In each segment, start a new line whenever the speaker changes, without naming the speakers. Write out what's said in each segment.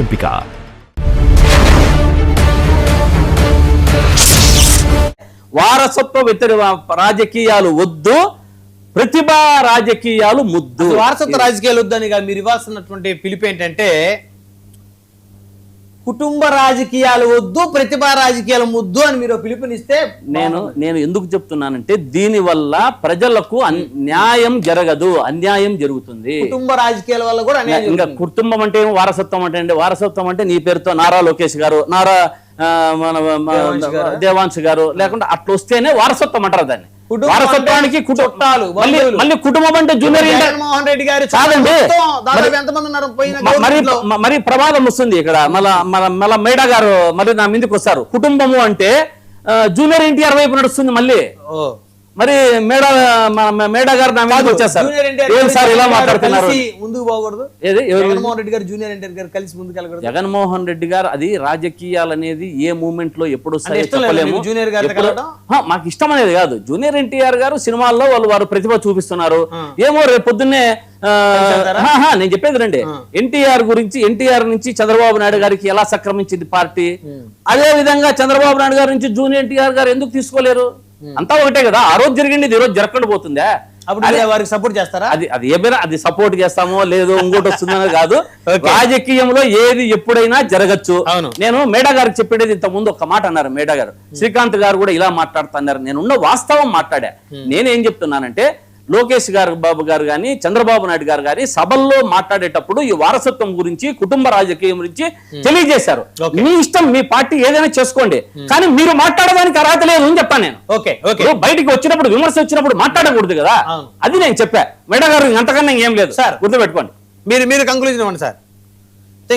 ఎంపిక.
వారసత్వ రాజకీయాలు వద్దు, ప్రతిభా రాజకీయాలు ముద్దు.
వారసత్వ రాజకీయాలు వద్దని మీరు ఇవ్వాల్సినటువంటి పిలుపు ఏంటంటే కుటుంబ రాజకీయాలు వద్దు, ప్రతిభా రాజకీయాలు ముద్దు అని మీరు పిలుపునిస్తే
నేను ఎందుకు చెప్తున్నానంటే దీని వల్ల ప్రజలకు న్యాయం జరగదు, అన్యాయం జరుగుతుంది.
కుటుంబ రాజకీయాల వల్ల కూడా
ఇంకా కుటుంబం అంటే వారసత్వం అంటే వారసత్వం అంటే నీ పేరుతో నారా లోకేష్ గారు, నారా దేవాంశ్ గారు లేకుండా అట్లా వస్తేనే వారసత్వం అంటారు దాన్ని. వారసత్వానికి
చుట్టాలు
మళ్ళీ కుటుంబం అంటే జూనియర్
జగన్మోహన్ రెడ్డి గారు
కాదండి.
ఎంతమంది ఉన్నారు
మరి ప్రమాదం వస్తుంది ఇక్కడ. మళ్ళా మేడా గారు మరి నా మీదకి వస్తారు. కుటుంబము అంటే జూనియర్ ఎన్టీఆర్ వైపు నడుస్తుంది. మళ్ళీ మరి మేడా గారు నా మీదకి వచ్చేస్తారు. ఏం సార్ ఇలా మాట్లాడుతున్నారు?
ముందుకు పోకూడదు. జగన్మోహన్ రెడ్డి గారు జూనియర్ ఎన్టీఆర్ గారు కలిసి ముందుకు వెళ్ళకూడదు.
జగన్మోహన్ రెడ్డి గారు అది రాజకీయాలు అనేది ఏ మూమెంట్ లో ఎప్పుడు చెప్పలేము.
జూనియర్ గారు
మాకు ఇష్టం అనేది కాదు. జూనియర్ ఎన్టీఆర్ గారు సినిమాల్లో వారు ప్రతిభ చూపిస్తున్నారు. ఏమో రేపు పొద్దున్నే నేను చెప్పేది రండి. ఎన్టీఆర్ నుంచి చంద్రబాబు నాయుడు గారికి ఎలా సంక్రమించింది పార్టీ, అదే విధంగా చంద్రబాబు నాయుడు గారి నుంచి జూనియర్ ఎన్టీఆర్ గారు ఎందుకు తీసుకోలేరు? అంతా ఒకటే కదా. ఆ రోజు జరిగింది ఈ రోజు జరగకుండా పోతుందా?
వారికి సపోర్ట్ చేస్తారా?
అది ఏమైనా అది సపోర్ట్ చేస్తామో లేదో ఇంకోటి వస్తుందో కాదు. రాజకీయంలో ఏది ఎప్పుడైనా జరగచ్చు. నేను మేడా గారికి చెప్పేది ఇంత ముందు ఒక మాట అన్నారు మేడా గారు. శ్రీకాంత్ గారు కూడా ఇలా మాట్లాడుతున్నారు. నేనున్న వాస్తవం మాట్లాడా. నేనేం చెప్తున్నానంటే లోకేష్ గారు బాబు గారు కానీ చంద్రబాబు నాయుడు గారు కానీ సభల్లో మాట్లాడేటప్పుడు ఈ వారసత్వం గురించి కుటుంబ రాజకీయం గురించి తెలియజేశారు. మీ ఇష్టం, మీ పార్టీ ఏదైనా చేసుకోండి, కానీ మీరు మాట్లాడడానికి అర్హత లేదు అని చెప్పాను నేను. బయటికి వచ్చినప్పుడు విమర్శ వచ్చినప్పుడు మాట్లాడకూడదు కదా, అది నేను చెప్పా. మేడా గారు అంతకన్నా ఏం లేదు సార్, గుర్తుపెట్టుకోండి.
మీరు కంక్లూజన్ ఇవ్వండి సార్.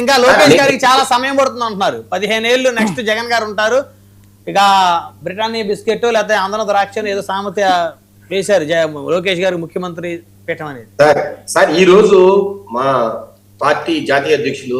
ఇంకా లోకేష్ గారికి చాలా సమయం పడుతుంది అంటున్నారు. 15 ఏళ్ళు నెక్స్ట్ జగన్ గారు ఉంటారు. ఇక బ్రిటానియా బిస్కెట్ లేకపోతే ఆంధ్ర ద్రాక్ష ఏదో సామెత వేశారు లోకేష్ గారు ముఖ్యమంత్రి పీఠం అనేది.
సార్ ఈ రోజు మా పార్టీ జాతీయ అధ్యక్షులు